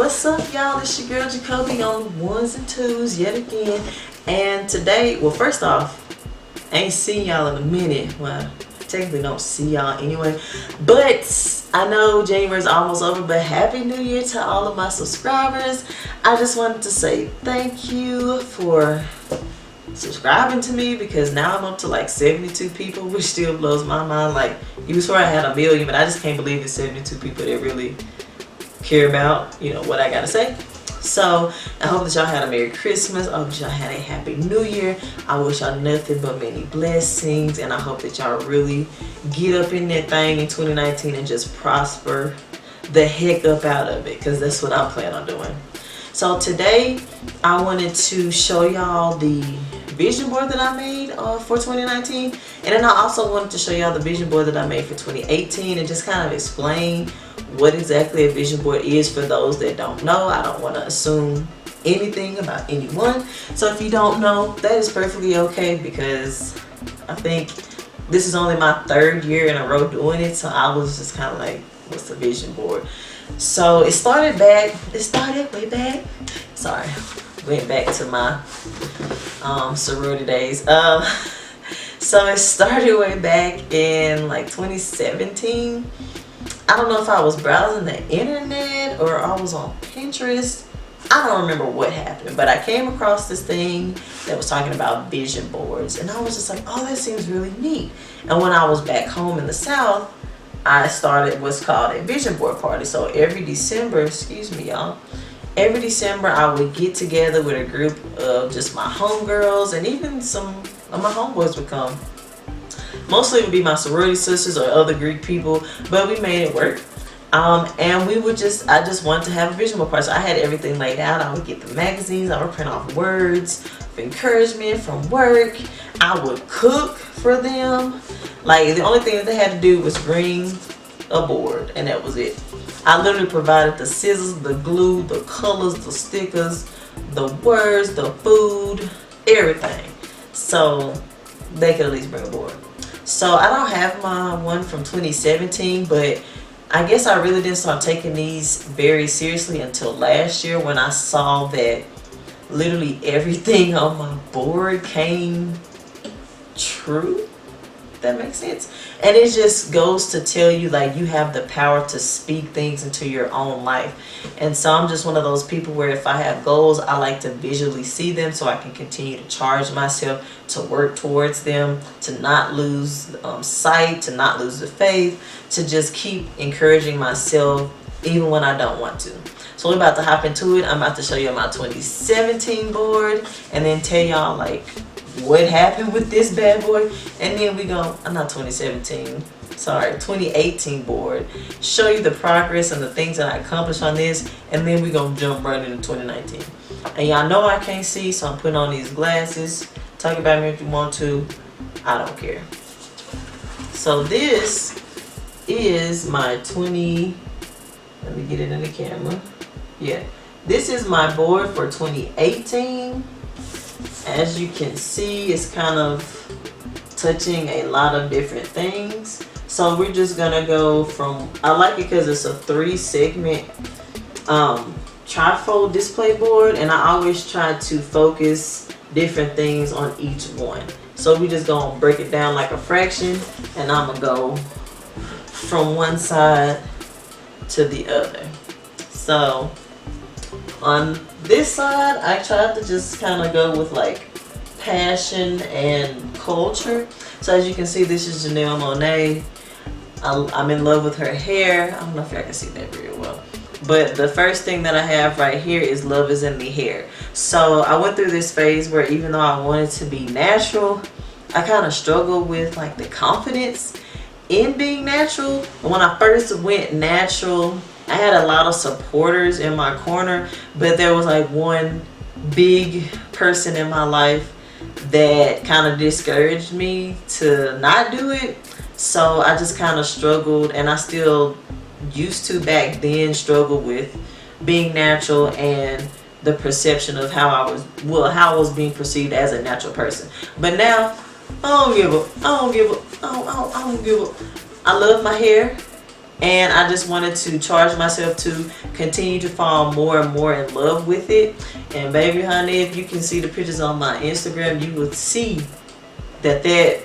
What's up, y'all? It's your girl Jacoby on ones and twos yet again. And today, well, first off, I ain't seen y'all in a minute. Well, I technically don't see y'all anyway. But I know January's almost over, but Happy New Year to all of my subscribers. I just wanted to say thank you for subscribing to me, because now I'm up to like 72 people, which still blows my mind. Like, you swore I had a million, but I just can't believe it's 72 people that really care about, you know, what I gotta say. So I hope that y'all had a Merry Christmas. I hope that y'all had a Happy New Year. I wish y'all nothing but many blessings, and I hope that y'all really get up in that thing in 2019 and just prosper the heck up out of it, because that's what I plan on doing. So today I wanted to show y'all the vision board that I made for 2019, and then I also wanted to show y'all the vision board that I made for 2018 and just kind of explain what exactly a vision board is for those that don't know. I don't want to assume anything about anyone, so if you don't know, that is perfectly okay, because I think this is only my 3rd year in a row doing it, so I was just kind of like, what's the vision board? So it started way back, sorry, went back to my sorority days. So it started way back in like 2017. I don't know if I was browsing the internet or I was on Pinterest. I don't remember what happened, but I came across this thing that was talking about vision boards, and I was just like, oh, that seems really neat. And when I was back home in the South, I started what's called a vision board party. So every December, excuse me y'all, every December I would get together with a group of just my homegirls, and even some of my homeboys would come. Mostly it would be my sorority sisters or other Greek people, but we made it work. And we would I just wanted to have a vision board party. So I had everything laid out. I would get the magazines, I would print off words of encouragement from work. I would cook for them. Like, the only thing that they had to do was bring a board, and that was it. I literally provided the scissors, the glue, the colors, the stickers, the words, the food, everything. So they could at least bring a board. So I don't have my one from 2017, but I guess I really didn't start taking these very seriously until last year, when I saw that literally everything on my board came true. That makes sense. And it just goes to tell you, like, you have the power to speak things into your own life. And so I'm just one of those people where if I have goals, I like to visually see them so I can continue to charge myself to work towards them, to not lose sight, to not lose the faith, to just keep encouraging myself even when I don't want to. So we're about to hop into it. I'm about to show you my 2017 board and then tell y'all like what happened with this bad boy, and then we go, I'm not 2017, sorry, 2018 board, show you the progress and the things that I accomplished on this, and then we gonna jump right into 2019. And y'all know I can't see, so I'm putting on these glasses. Talk about me if you want to, I don't care. So this is my let me get it in the camera. Yeah, this is my board for 2018. As you can see, it's kind of touching a lot of different things. So we're just gonna go from, I like it because it's a 3-segment trifold display board, and I always try to focus different things on each one. So we just gonna break it down like a fraction, and I'm gonna go from one side to the other. So on this side, I tried to just kind of go with like passion and culture. So as you can see, this is Janelle Monáe. I'm in love with her hair. I don't know if y'all can see that very well, but the first thing that I have right here is love is in the hair. So I went through this phase where even though I wanted to be natural, I kind of struggled with like the confidence in being natural. When I first went natural, I had a lot of supporters in my corner, but there was like one big person in my life that kind of discouraged me to not do it. So I just kind of struggled, and I still used to back then struggle with being natural and the perception of how I was being perceived as a natural person. But now I don't give up. I don't give up. I don't give up. I love my hair. And I just wanted to charge myself to continue to fall more and more in love with it. And baby honey, if you can see the pictures on my Instagram, you will see that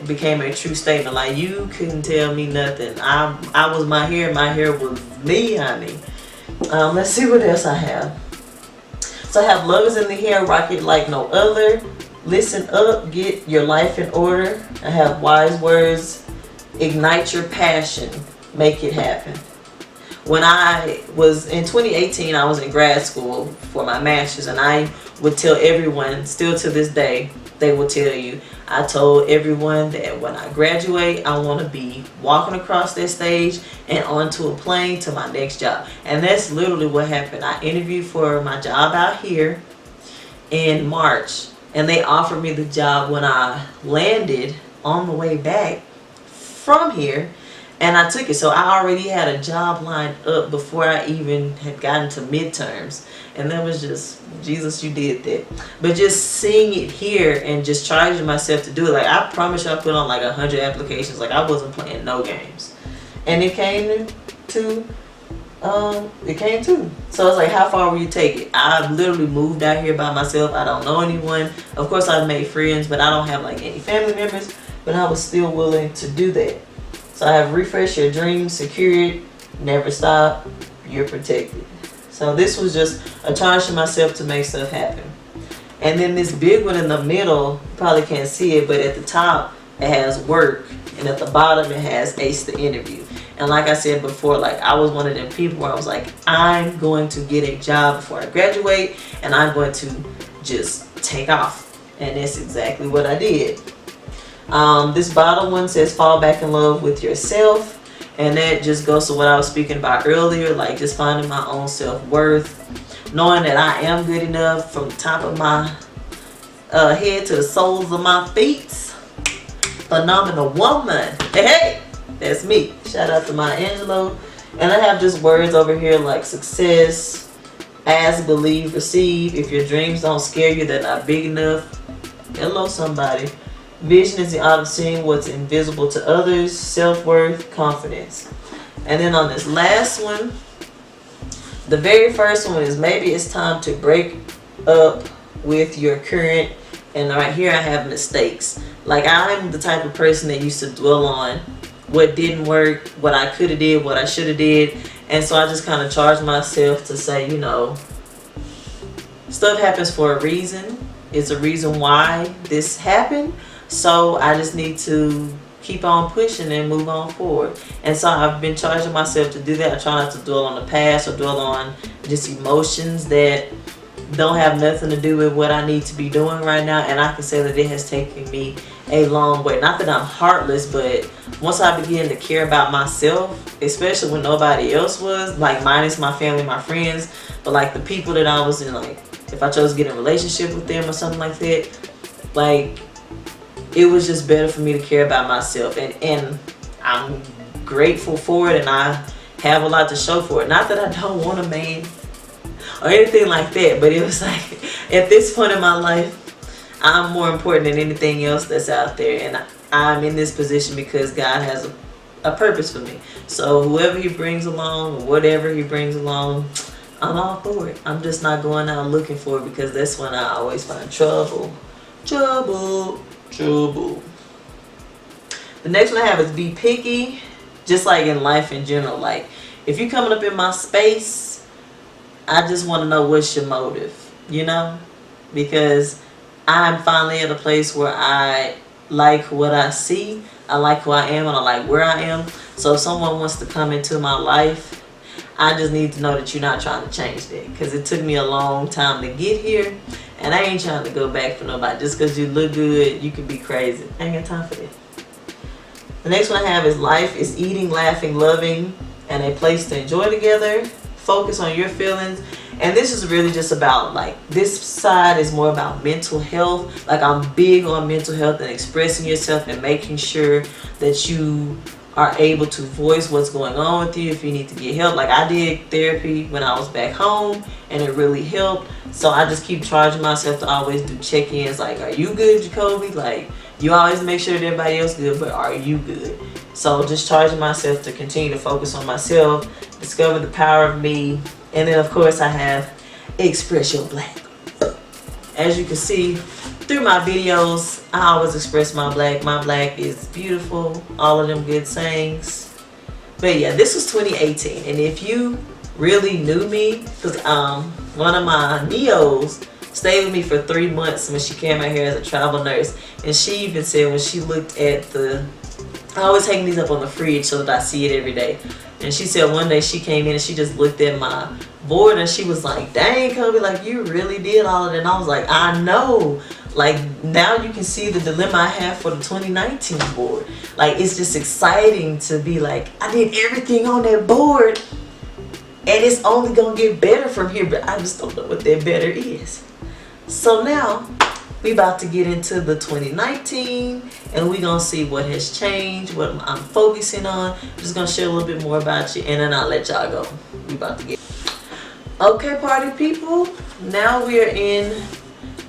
became a true statement. Like, you couldn't tell me nothing. I was my hair was me, honey. Let's see what else I have. So I have love is in the hair, rock it like no other. Listen up, get your life in order. I have wise words, ignite your passion, make it happen. When I was in 2018, I was in grad school for my master's, and I would tell everyone, still to this day, they will tell you, I told everyone that when I graduate, I want to be walking across that stage and onto a plane to my next job. And that's literally what happened. I interviewed for my job out here in March, and they offered me the job when I landed on the way back from here, and I took it. So I already had a job lined up before I even had gotten to midterms. And that was just, Jesus, you did that. But just seeing it here and just charging myself to do it, like, I promise you I put on like 100 applications. Like, I wasn't playing no games. And it came to. So it's like, how far will you take it? I literally moved out here by myself. I don't know anyone. Of course, I've made friends, but I don't have like any family members. But I was still willing to do that. So I have refresh your dreams, secure it, never stop, you're protected. So this was just a charge to myself to make stuff happen. And then this big one in the middle, you probably can't see it, but at the top it has work, and at the bottom it has ace the interview. And like I said before, like, I was one of them people where I was like, I'm going to get a job before I graduate, and I'm going to just take off. And that's exactly what I did. This bottom one says fall back in love with yourself. And that just goes to what I was speaking about earlier, like just finding my own self-worth, knowing that I am good enough from the top of my head to the soles of my feet. Phenomenal woman. Hey, that's me. Shout out to Maya Angelou. And I have just words over here like success, ask, believe, receive. If your dreams don't scare you, they're not big enough. Hello, somebody. Vision is the art of seeing what's invisible to others. Self-worth, confidence. And then on this last one, the very first one is maybe it's time to break up with your current. And right here I have mistakes. Like, I'm the type of person that used to dwell on what didn't work, what I could have did, what I should have did. And so I just kind of charged myself to say, you know, stuff happens for a reason. It's a reason why this happened. So I just need to keep on pushing and move on forward. And so I've been charging myself to do that. I try not to dwell on the past or dwell on just emotions that don't have nothing to do with what I need to be doing right now. And I can say that it has taken me a long way. Not that I'm heartless, but once I began to care about myself, especially when nobody else was, like minus my family, my friends, but like the people that I was in, like if I chose to get in a relationship with them or something like that, like it was just better for me to care about myself. And I'm grateful for it, and I have a lot to show for it. Not that I don't want a man or anything like that, but it was like at this point in my life, I'm more important than anything else that's out there. And I'm in this position because God has a purpose for me. So whoever he brings along, or whatever he brings along, I'm all for it. I'm just not going out looking for it, because that's when I always find trouble. Trouble. The next one I have is be picky, just like in life in general. Like, if you're coming up in my space, I just want to know what's your motive, you know? Because I'm finally at a place where I like what I see, I like who I am, and I like where I am. So if someone wants to come into my life, I just need to know that you're not trying to change that, because it took me a long time to get here, and I ain't trying to go back for nobody. Just because you look good, you can be crazy. I ain't got time for that. The next one I have is life is eating, laughing, loving, and a place to enjoy together. Focus on your feelings. And this is really just about, like, this side is more about mental health. Like, I'm big on mental health and expressing yourself and making sure that you are able to voice what's going on with you if you need to get help. Like, I did therapy when I was back home, and it really helped. So I just keep charging myself to always do check-ins. Like, are you good, Jacoby? Like, You always make sure that everybody else good, but are you good? So just charging myself to continue to focus on myself, discover the power of me, and then of course I have Express Your Black. As you can see through my videos, I always express my black. My black is beautiful, all of them good sayings. But yeah, this was 2018, and if you really knew me, because one of my neos stayed with me for 3 months when she came out here as a travel nurse, and she even said when she looked at I always hang these up on the fridge so that I see it every day, and she said one day she came in and she just looked at my board and she was like, dang Kobe, like you really did all of that. And I was like, I know, like now you can see the dilemma I have for the 2019 board. Like it's just exciting to be like, I did everything on that board and it's only gonna get better from here, but I just don't know what that better is. So now we about to get into the 2019 and we gonna see what has changed, what I'm focusing on. I'm just gonna share a little bit more about you and then I'll let y'all go. We about to get okay, party people. Now we are in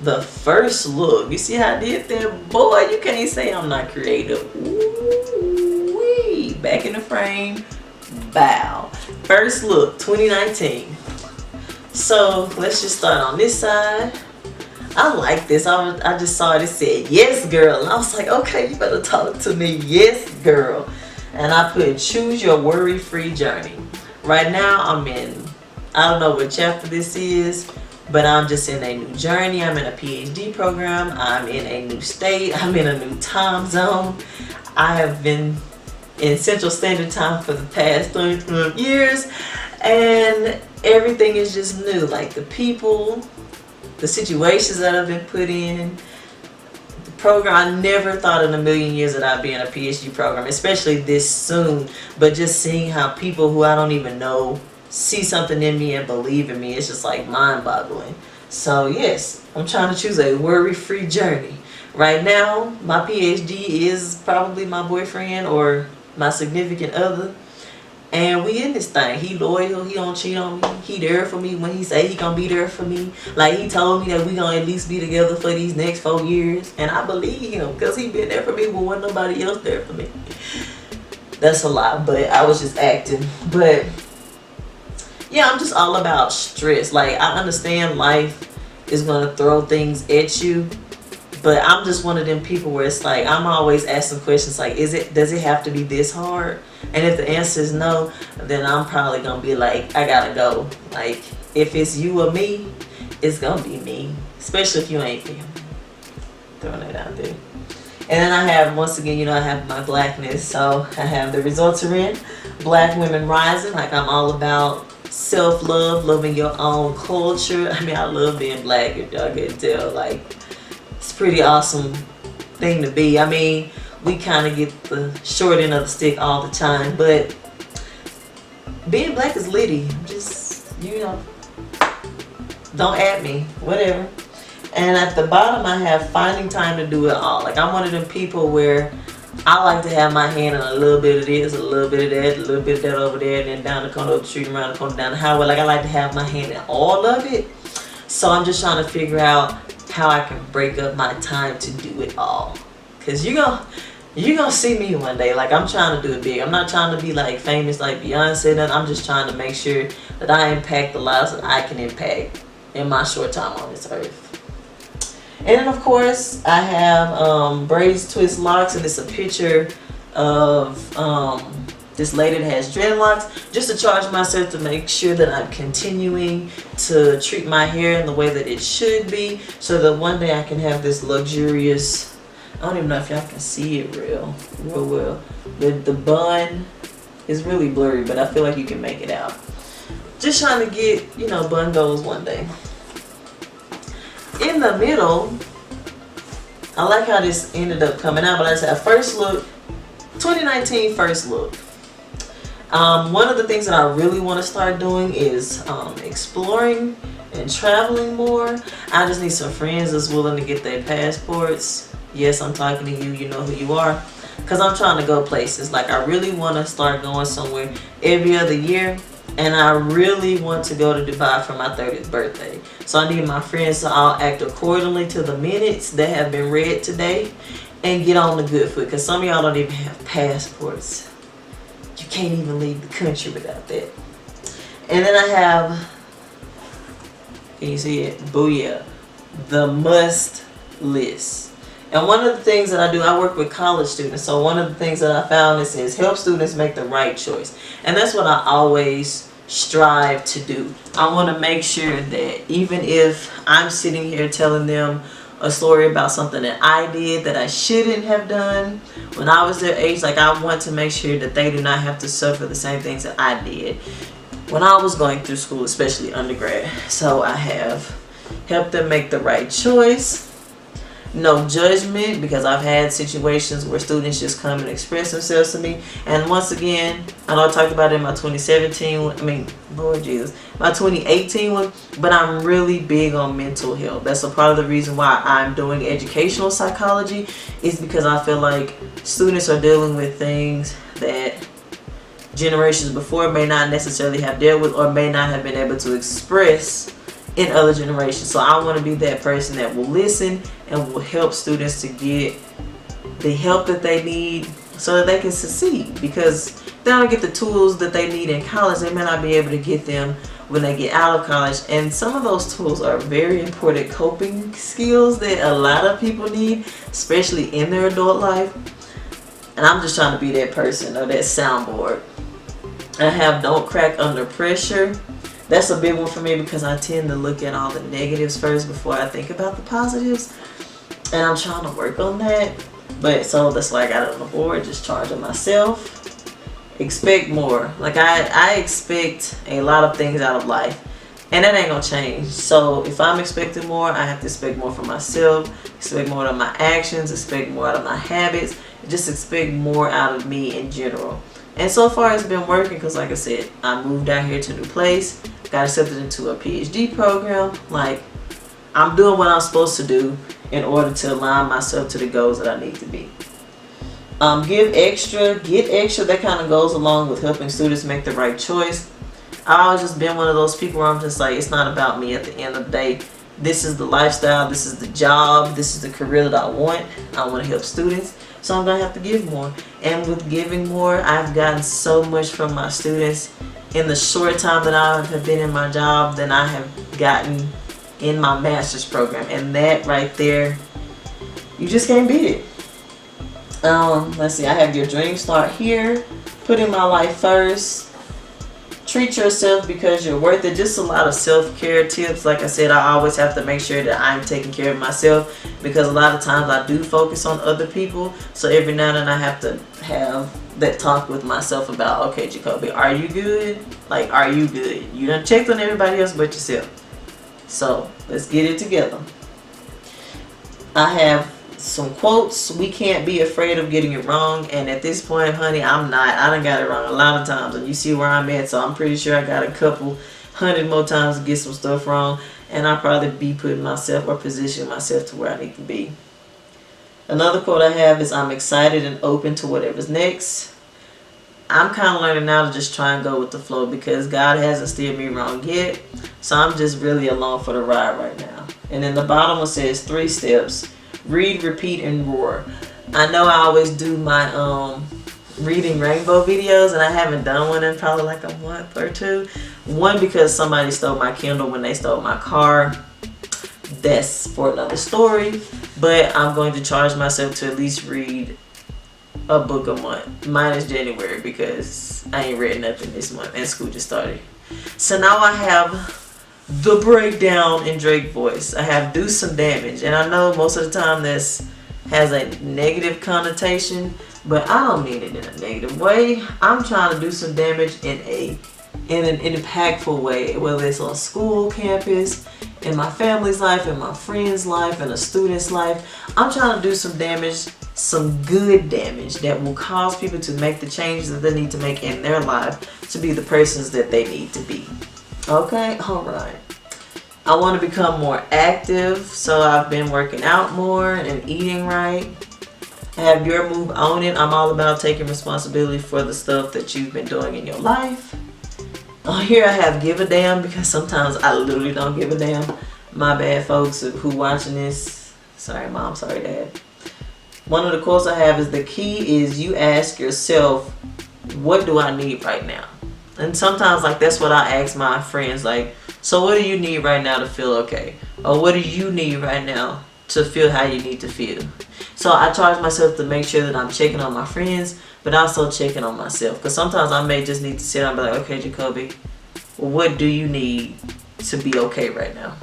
the first look. You see how I did that? Boy, you can't say I'm not creative. Ooh-wee. Back in the frame. Bow. First look, 2019. So let's just start on this side. I like this. I just saw it said, yes, girl. And I was like, okay, you better talk to me. Yes, girl. And I put choose your worry-free journey. Right now, I'm in, I don't know what chapter this is, but I'm just in a new journey. I'm in a PhD program. I'm in a new state. I'm in a new time zone. I have been in Central Standard Time for the past 35 years, and everything is just new. Like the people, the situations that I've been put in, the program. I never thought in a million years that I'd be in a PhD program, especially this soon. But just seeing how people who I don't even know see something in me and believe in me, it's just like mind-boggling. So yes, I'm trying to choose a worry-free journey. Right now, my PhD is probably my boyfriend or my significant other, and we in this thing. He loyal, he don't cheat on me, he there for me when he say he gonna be there for me. Like he told me that we gonna at least be together for these next 4 years, and I believe him because he been there for me when wasn't nobody else there for me. That's a lot, but I was just acting. But yeah, I'm just all about stress. Like I understand life is gonna throw things at you, but I'm just one of them people where it's like I'm always asking questions like, does it have to be this hard? And if the answer is no, then I'm probably gonna be like, I gotta go. Like if it's you or me, it's gonna be me, especially if you ain't family. Throwing that out there. And then I have, once again, you know, I have my blackness. So I have the results are in Black Women Rising. Like I'm all about self-love, loving your own culture. I mean, I love being black, if y'all can tell. Like it's a pretty awesome thing to be. I mean, we kind of get the short end of the stick all the time, but being black is litty. Just, you know, don't at me, whatever. And at the bottom I have finding time to do it all. Like I'm one of them people where I like to have my hand in a little bit of this, a little bit of that, a little bit of that over there, and then down the corner of the street, around the corner, down the highway. Like I like to have my hand in all of it. So I'm just trying to figure out how I can break up my time to do it all. Cause you're gonna see me one day. Like I'm trying to do it big. I'm not trying to be like famous like Beyonce. I'm just trying to make sure that I impact the lives that I can impact in my short time on this earth. And then of course I have braids, twist, locks, and it's a picture of this lady that has dreadlocks, just to charge myself to make sure that I'm continuing to treat my hair in the way that it should be, so that one day I can have this luxurious, I don't even know if y'all can see it real well. The bun is really blurry, but I feel like you can make it out. Just trying to get, you know, bun goals one day. In the middle, I like how this ended up coming out, but I said first look, 2019 first look. One of the things that I really want to start doing is exploring and traveling more. I just need some friends that's willing to get their passports. Yes, I'm talking to you, you know who you are. Because I'm trying to go places. Like I really want to start going somewhere every other year. And I really want to go to Dubai for my 30th birthday. So I need my friends to all act accordingly to the minutes that have been read today. and get on the good foot, because some of y'all don't even have passports. You can't even leave the country without that. And then I have, can you see it? Booyah, the must list. And one of the things that I do, I work with college students. So one of the things that I found is help students make the right choice. And that's what I always strive to do. I want to make sure that even if I'm sitting here telling them a story about something that I did that I shouldn't have done when I was their age, like I want to make sure that they do not have to suffer the same things that I did when I was going through school, especially undergrad. So I have helped them make the right choice. No judgment, because I've had situations where students just come and express themselves to me. And once again, I know I talked about it in my 2017 one, Lord Jesus, my 2018 one, but I'm really big on mental health. That's a part of the reason why I'm doing educational psychology, is because I feel like students are dealing with things that generations before may not necessarily have dealt with, or may not have been able to express in other generations. So I want to be that person that will listen and will help students to get the help that they need so that they can succeed, because they don't get the tools that they need in college, they may not be able to get them when they get out of college. And some of those tools are very important coping skills that a lot of people need, especially in their adult life. And I'm just trying to be that person, or that soundboard. I have don't crack under pressure. That's a big one for me, because I tend to look at all the negatives first before I think about the positives. And I'm trying to work on that. But so that's why I got it on the board, just charging myself. Expect more. Like I expect a lot of things out of life, and that ain't gonna change. So if I'm expecting more, I have to expect more from myself, expect more out of my actions, expect more out of my habits, just expect more out of me in general. And so far it's been working, because like I said, I moved out here to a new place, got accepted into a PhD program. Like, I'm doing what I'm supposed to do in order to align myself to the goals that I need to be. Give extra, get extra, that kind of goes along with helping students make the right choice. I've always just been one of those people where I'm just like, it's not about me at the end of the day. This is the lifestyle, this is the job, this is the career that I want. I want to help students, so I'm going to have to give more. And with giving more, I've gotten so much from my students in the short time that I have been in my job than I have gotten in my master's program. And that right there, you just can't beat it. Let's see, I have your dreams start here, putting my life first, treat yourself because you're worth it. Just a lot of self-care tips. Like I said, I always have to make sure that I'm taking care of myself, because a lot of times I do focus on other people. So every now and then I have to have that talk with myself about, okay, Jacoby, are you good? Like, are you good? You done checked on everybody else but yourself. So let's get it together. I have some quotes. We can't be afraid of getting it wrong. And at this point, honey, I'm not. I done got it wrong a lot of times, and you see where I'm at. So I'm pretty sure I got a couple hundred more times to get some stuff wrong, and I'll probably be putting myself or positioning myself to where I need to be. Another quote I have is, I'm excited and open to whatever's next. I'm kind of learning now to just try and go with the flow, because God hasn't steered me wrong yet. So I'm just really along for the ride right now. And then the bottom one says 3 steps. Read, repeat, and roar. I know I always do my reading rainbow videos, and I haven't done one in probably like a month or two. One, because somebody stole my Kindle when they stole my car. That's for another story. But I'm going to charge myself to at least read a book a month. Mine is January, because I ain't read nothing this month and school just started. So now I have the breakdown in Drake voice. I have do some damage, and I know most of the time this has a negative connotation, but I don't mean it in a negative way. I'm trying to do some damage in an impactful way, whether it's on school, campus, in my family's life, in my friend's life, in a student's life. I'm trying to do some damage, some good damage that will cause people to make the changes that they need to make in their life to be the persons that they need to be. Okay, alright. I want to become more active, so I've been working out more and eating right. Have your move on it. I'm all about taking responsibility for the stuff that you've been doing in your life. Here I have give a damn, because sometimes I literally don't give a damn. My bad, folks who watching this. Sorry, mom, sorry, dad. One of the quotes I have is, the key is you ask yourself, what do I need right now? And sometimes, like, that's what I ask my friends, like, so what do you need right now to feel okay? Or what do you need right now to feel how you need to feel? So I charge myself to make sure that I'm checking on my friends, but also checking on myself. Because sometimes I may just need to sit down and be like, okay, Jacoby, what do you need to be okay right now?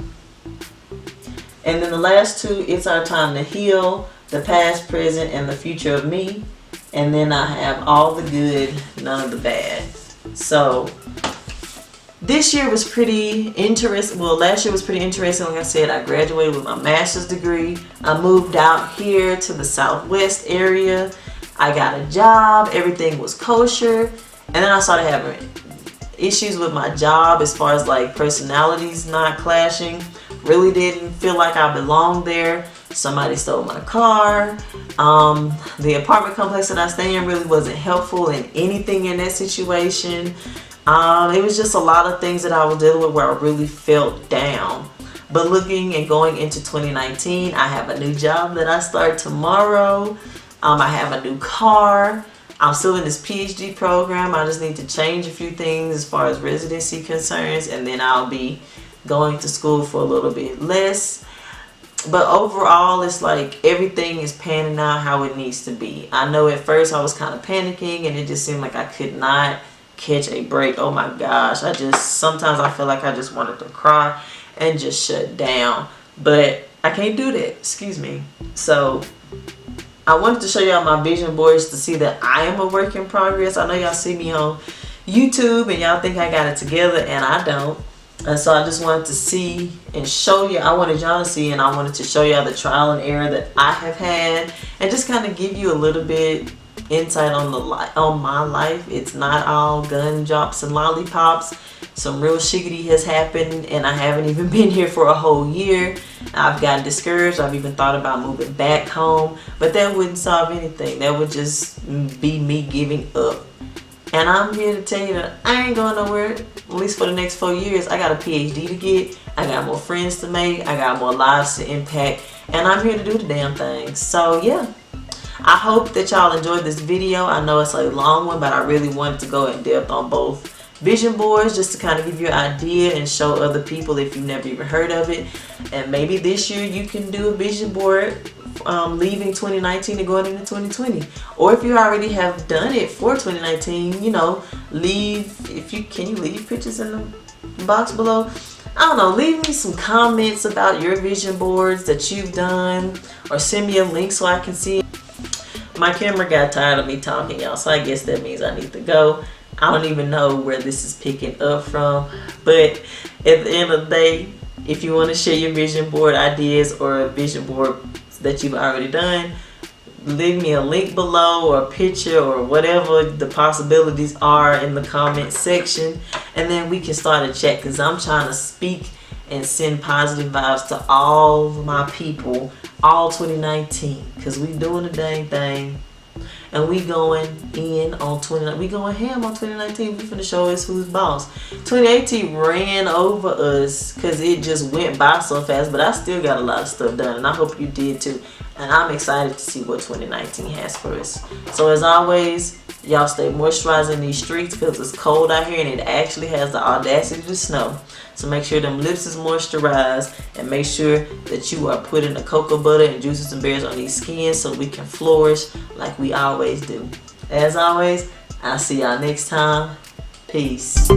And then the last two, it's our time to heal, the past, present, and the future of me. And then I have all the good, none of the bad. So this year was pretty interesting. Well, last year was pretty interesting. Like I said, I graduated with my master's degree. I moved out here to the Southwest area. I got a job. Everything was kosher. And then I started having issues with my job as far as like personalities not clashing. Really didn't feel like I belonged there. Somebody stole my car. The apartment complex that I stay in really wasn't helpful in anything in that situation. It was just a lot of things that I was dealing with where I really felt down. But looking and going into 2019, I have a new job that I start tomorrow. I have a new car. I'm still in this PhD program. I just need to change a few things as far as residency concerns, and then I'll be going to school for a little bit less. But overall, it's like everything is panning out how it needs to be. I know at first I was kind of panicking and it just seemed like I could not catch a break. Oh my gosh, sometimes I feel like I just wanted to cry and just shut down. But I can't do that, excuse me. So I wanted to show y'all my vision boards to see that I am a work in progress. I know y'all see me on YouTube and y'all think I got it together, and I don't. And so I just wanted to see and show you, I wanted y'all to see, and I wanted to show y'all the trial and error that I have had, and just kind of give you a little bit insight on my life. It's not all gun drops and lollipops. Some real shiggity has happened, and I haven't even been here for a whole year. I've gotten discouraged. I've even thought about moving back home, but that wouldn't solve anything. That would just be me giving up. And I'm here to tell you that I ain't going nowhere, at least for the next 4 years. I got a PhD to get. I got more friends to make. I got more lives to impact. And I'm here to do the damn thing. So, yeah. I hope that y'all enjoyed this video. I know it's a long one, but I really wanted to go in depth on both vision boards just to kind of give you an idea and show other people if you've never even heard of it. And maybe this year you can do a vision board leaving 2019 and going into 2020, or if you already have done it for 2019, you know, can you leave pictures in the box below? I don't know, leave me some comments about your vision boards that you've done, or send me a link so I can see it. My camera got tired of me talking, y'all, so I guess that means I need to go. I don't even know where this is picking up from, but at the end of the day, if you want to share your vision board ideas or a vision board that you've already done, leave me a link below or a picture or whatever the possibilities are in the comment section, and then we can start a chat, because I'm trying to speak and send positive vibes to all my people all 2019, because we doing the dang thing. And we going in on 2019. We going ham on 2019. We finna show us who's boss. 2018 ran over us because it just went by so fast. But I still got a lot of stuff done. And I hope you did too. And I'm excited to see what 2019 has for us. So as always, y'all stay moisturized in these streets because it's cold out here. And it actually has the audacity to snow. So make sure them lips is moisturized, and make sure that you are putting the cocoa butter and juices and berries on these skins so we can flourish like we always do. As always, I'll see y'all next time. Peace.